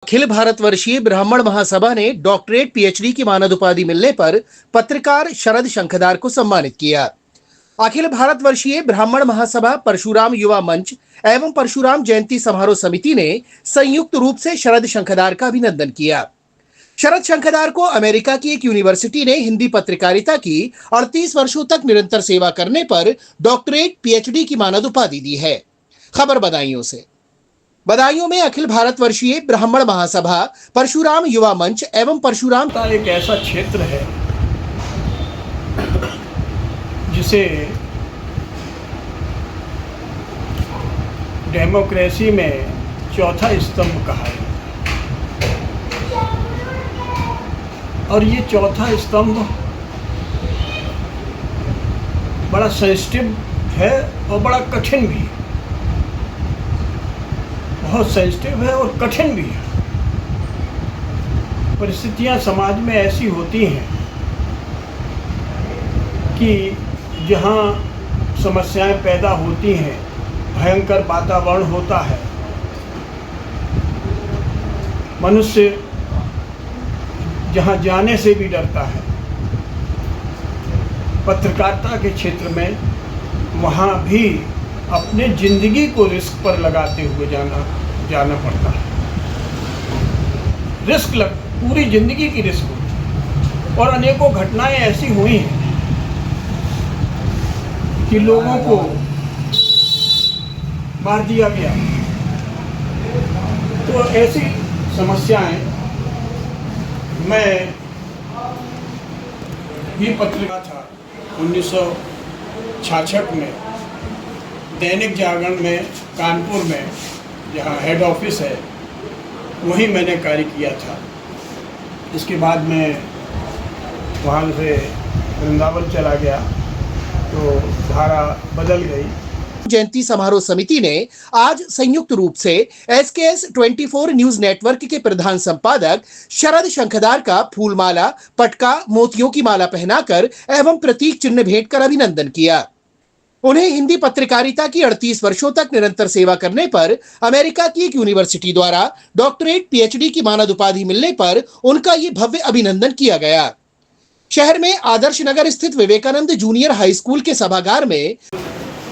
अखिल भारतवर्षीय ब्राह्मण महासभा ने doctorate PhD की मानद उपाधि मिलने पर पत्रकार शरद शंखदार को सम्मानित किया। अखिल भारतवर्षीय ब्राह्मण महासभा परशुराम युवा मंच एवं परशुराम जयंती समारोह समिति ने संयुक्त रूप से शरद शंखदार का अभिनंदन किया। शरद शंखदार को अमेरिका की एक यूनिवर्सिटी ने हिंदी पत्रकारिता की 38 वर्षों तक निरंतर सेवा करने पर डॉक्टरेट पीएचडी की मानद उपाधि दी है। खबर बदायूं से। बदायूं में अखिल भारतवर्षीय ब्राह्मण महासभा परशुराम युवा मंच एवं परशुराम एक ऐसा क्षेत्र है जिसे डेमोक्रेसी में चौथा स्तंभ कहा है और ये चौथा स्तंभ बड़ा सेंसिटिव है और बड़ा कठिन भी है। बहुत सेंसिटिव है और कठिन भी है। परिस्थितियां समाज में ऐसी होती हैं कि जहां समस्याएं पैदा होती हैं, भयंकर वातावरण होता है, मनुष्य जहां जाने से भी डरता है, पत्रकारिता के क्षेत्र में वहां भी अपने ज़िंदगी को रिस्क पर लगाते हुए जाना पड़ता है। पूरी ज़िंदगी की रिस्क होती है और अनेकों घटनाएं ऐसी हुई हैं कि लोगों को मार दिया गया। तो ऐसी समस्याएं मैं भी पत्रकार था 1966 में दैनिक जागरण में कानपुर में, जहाँ हेड ऑफिस है, वहीं मैंने कार्य किया था। इसके बाद मैं वहाँ से वृंदावन चला गया तो धारा बदल गई। जयंती समारोह समिति ने आज संयुक्त रूप से SKS 24 न्यूज नेटवर्क के प्रधान संपादक शरद शंखदार का फूलमाला, पटका, मोतियों की माला पहनाकर एवं प्रतीक चिन्ह भेंट कर अभिनंदन किया। उन्हें हिंदी पत्रकारिता की 38 वर्षों तक निरंतर सेवा करने पर अमेरिका की एक यूनिवर्सिटी द्वारा डॉक्टरेट पीएचडी की मानद उपाधि मिलने पर उनका ये भव्य अभिनंदन किया गया। शहर में आदर्श नगर स्थित विवेकानंद जूनियर हाई स्कूल के सभागार में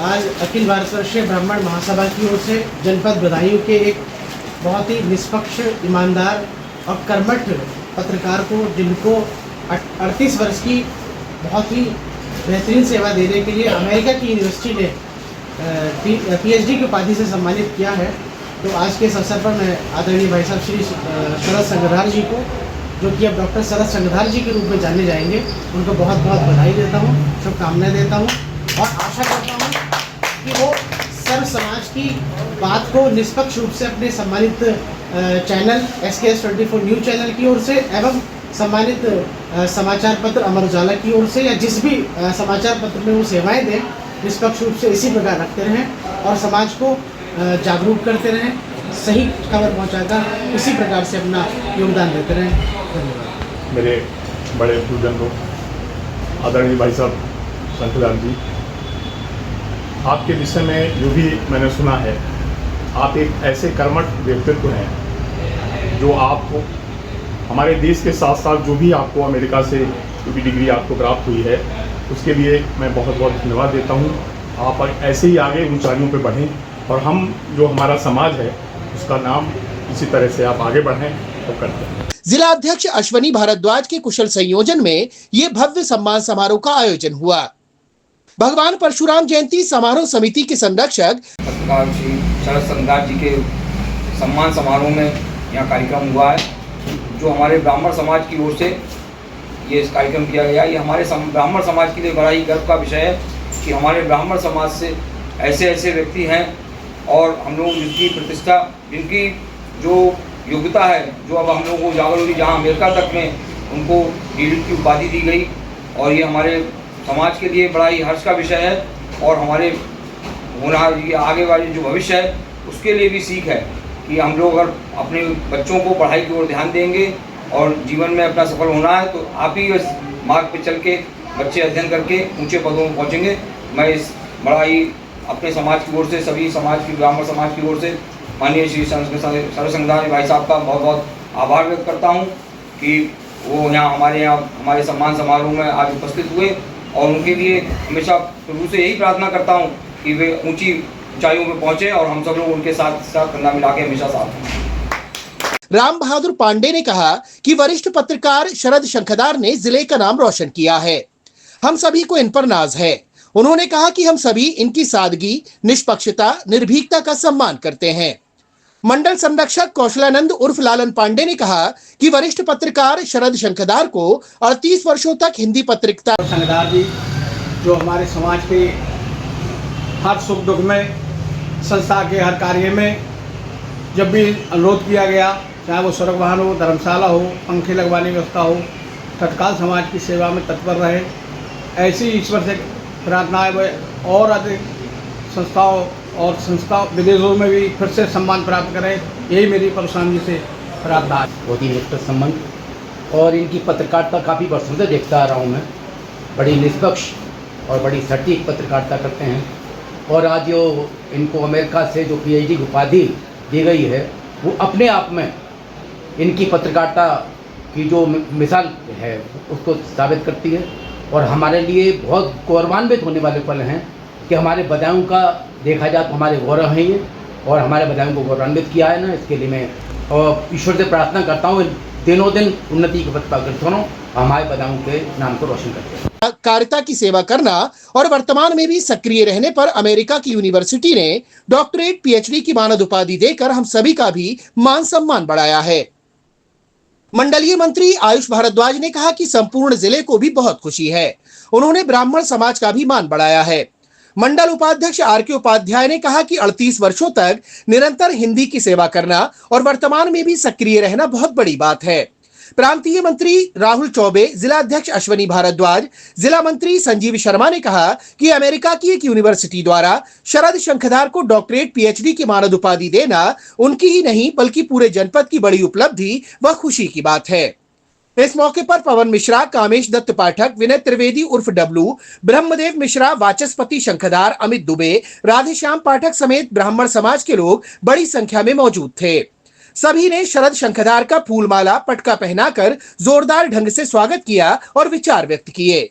आज अखिल भारतवर्षीय ब्राह्मण महासभा की ओर से जनपद बदायूं के एक बहुत ही निष्पक्ष, ईमानदार और कर्मठ पत्रकार को, जिनको 38 वर्ष की बहुत ही बेहतरीन सेवा देने के लिए अमेरिका की यूनिवर्सिटी ने पीएचडी की उपाधि से सम्मानित किया है। तो आज के इस अवसर पर मैं आदरणीय भाई साहब श्री शरद शंखदार जी को, जो कि अब डॉक्टर शरद शंखदार जी के रूप में जाने जाएंगे, उनको बहुत बहुत बधाई देता हूँ, शुभकामनाएं देता हूँ और आशा करता हूँ कि वो सर्व समाज की बात को निष्पक्ष रूप से अपने सम्मानित चैनल SKS 24 न्यूज चैनल की ओर से एवं सम्मानित समाचार पत्र अमर उजाला की ओर से या जिस भी समाचार पत्र में वो सेवाएं दें, निष्पक्ष रूप से इसी प्रकार रखते रहें और समाज को जागरूक करते रहें, सही खबर पहुंचाकर इसी प्रकार से अपना योगदान देते रहें। धन्यवाद। मेरे बड़े पूजन लोग आदरणीय भाई साहब शंखदार जी, आपके विषय में जो भी मैंने सुना है, आप एक ऐसे कर्मठ व्यक्तित्व हैं जो आपको हमारे देश के साथ साथ जो भी आपको अमेरिका से जो भी डिग्री आपको प्राप्त हुई है, उसके लिए मैं बहुत बहुत धन्यवाद देता हूँ। आप ऐसे ही आगे ऊंचाइयों पे बढ़ें और हम जो हमारा समाज है उसका नाम इसी तरह से आप आगे बढ़ें तो करते हैं। जिला अध्यक्ष अश्वनी भारद्वाज के कुशल संयोजन में ये भव्य सम्मान समारोह का आयोजन हुआ। भगवान परशुराम जयंती समारोह समिति के संरक्षक पत्रकार श्री शरद शंखदार जी के सम्मान समारोह में यहाँ कार्यक्रम हुआ है, जो हमारे ब्राह्मण समाज की ओर से ये इस कार्यक्रम किया गया। ये हमारे ब्राह्मण समाज के लिए बड़ा ही गर्व का विषय है कि हमारे ब्राह्मण समाज से ऐसे व्यक्ति हैं और हम लोग जिनकी प्रतिष्ठा, जिनकी जो योग्यता है, जो अब हम लोगों को उजागर होगी, जहाँ अमेरिका तक में उनको डीलिट की उपाधि दी गई और ये हमारे समाज के लिए बड़ा ही हर्ष का विषय है और हमारे आगे वाले जो भविष्य है उसके लिए भी सीख है कि हम लोग अगर अपने बच्चों को पढ़ाई की ओर ध्यान देंगे और जीवन में अपना सफल होना है तो आप ही इस मार्ग पर चल के बच्चे अध्ययन करके ऊंचे पदों में पहुंचेंगे। मैं इस बड़ा ही अपने समाज की ओर से, सभी समाज की, ब्राह्मण समाज की ओर से माननीय श्री शरद संघदार भाई साहब का बहुत बहुत आभार व्यक्त करता हूँ कि वो यहाँ हमारे सम्मान समारोह में आज उपस्थित हुए, और उनके लिए हमेशा शुरू से यही प्रार्थना करता हूँ कि वे ऊंची ऊंचाइयों पर पहुँचे और हम सब लोग उनके साथ कंधा मिला के हमेशा साथ हैं। राम बहादुर पांडे ने कहा कि वरिष्ठ पत्रकार शरद शंखदार ने जिले का नाम रोशन किया है। हम सभी को इन पर नाज है। उन्होंने कहा कि हम सभी इनकी सादगी, निष्पक्षता, निर्भीकता का सम्मान करते हैं। मंडल संरक्षक कौशलानंद उर्फ लालन पांडे ने कहा कि वरिष्ठ पत्रकार शरद शंखदार को 38 वर्षों तक हिंदी पत्रिका शंखदार जी जो हमारे समाज के हर सुख दुख में, संस्था के हर कार्य में जब भी अनुरोध किया गया, चाहे वो सड़क वाहन हो, धर्मशाला हो, पंखे लगवाने की व्यवस्था हो, तत्काल समाज की सेवा में तत्पर रहे। ऐसी ईश्वर से प्रार्थना है वह और अधिक संस्थाओं विदेशों में भी फिर से सम्मान प्राप्त करें, यही मेरी परशुराम जी से प्रार्थना है। बहुत ही निकट संबंध, और इनकी पत्रकारिता काफ़ी वर्षों से देखता आ रहा हूँ मैं। बड़ी निष्पक्ष और बड़ी सटीक पत्रकारिता करते हैं, और आज जो इनको अमेरिका से जो PhD की उपाधि दी गई है वो अपने आप में इनकी पत्रकारिता की जो मिसाल है उसको साबित करती है, और हमारे लिए बहुत गौरवान्वित होने वाले पल हैं कि हमारे बदायूं का देखा जाए तो हमारे गौरव हैं ये, और हमारे बदायूं को गौरवान्वित किया है ना, इसके लिए मैं ईश्वर से प्रार्थना करता हूँ दिनों दिन उन्नति के पथ पर अग्रसर हों, हमारे बदायूं के नाम को रोशन करते हैं। कारिता की सेवा करना और वर्तमान में भी सक्रिय रहने पर अमेरिका की यूनिवर्सिटी ने डॉक्टरेट PhD की मानद उपाधि देकर हम सभी का भी मान सम्मान बढ़ाया है। मंडलीय मंत्री आयुष भारद्वाज ने कहा कि संपूर्ण जिले को भी बहुत खुशी है। उन्होंने ब्राह्मण समाज का भी मान बढ़ाया है। मंडल उपाध्यक्ष RK उपाध्याय ने कहा कि 38 वर्षों तक निरंतर हिंदी की सेवा करना और वर्तमान में भी सक्रिय रहना बहुत बड़ी बात है। प्रांतीय मंत्री राहुल चौबे, जिला अध्यक्ष अश्वनी भारद्वाज, जिला मंत्री संजीव शर्मा ने कहा कि अमेरिका की एक यूनिवर्सिटी द्वारा शरद शंखदार को डॉक्टरेट PhD की मानद उपाधि देना उनकी ही नहीं बल्कि पूरे जनपद की बड़ी उपलब्धि व खुशी की बात है। इस मौके पर पवन मिश्रा, कामेश दत्त पाठक, विनय त्रिवेदी उर्फ डब्लू, ब्रह्मदेव मिश्रा, वाचस्पति शंखदार, अमित दुबे, राधेश्याम पाठक समेत ब्राह्मण समाज के लोग बड़ी संख्या में मौजूद थे। सभी ने शरद शंखदार का फूलमाला पटका पहनाकर जोरदार ढंग से स्वागत किया और विचार व्यक्त किए।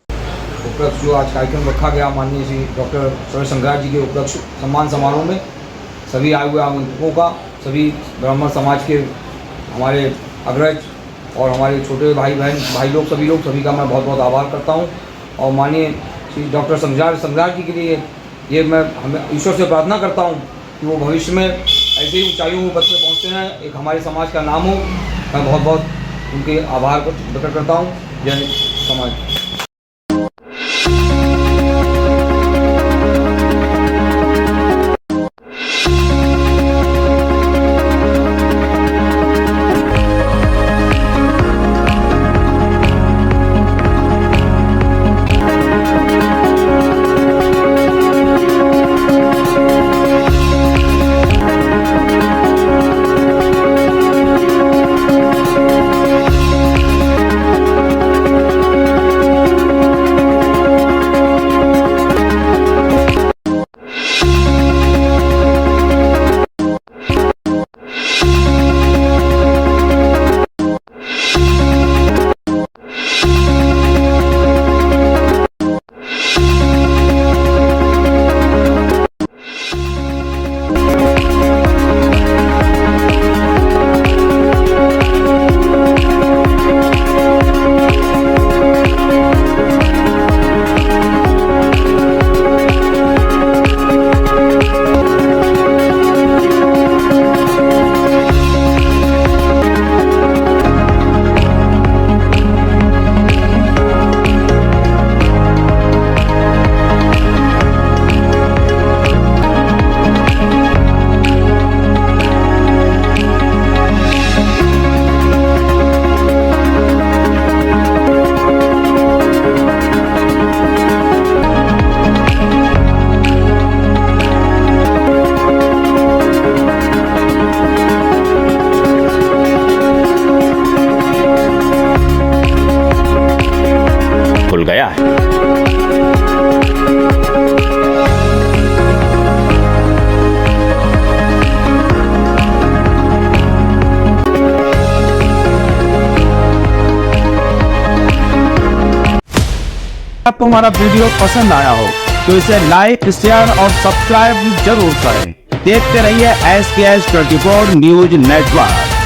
उपलक्ष्य जो आज कार्यक्रम रखा गया माननीय श्री डॉक्टर शरद शंखदार जी के उपलक्ष्य सम्मान समारोह में सभी आए हुए आमंत्रितों का, सभी ब्राह्मण समाज के हमारे अग्रज और हमारे छोटे भाई बहन भाई लोग सभी का मैं बहुत बहुत आभार करता हूँ। और माननीय श्री डॉक्टर शंखदार जी के लिए ये मैं ईश्वर से प्रार्थना करता हूँ कि वो भविष्य में ऐसे ही ऊंचाइयों पर पहुँचते हैं, एक हमारे समाज का नाम हो। मैं बहुत बहुत उनके आभार को प्रकट करता हूँ। जय समाज। आपको हमारा वीडियो पसंद आया हो तो इसे लाइक, शेयर और सब्सक्राइब जरूर करें। देखते रहिए SKS 24 न्यूज नेटवर्क।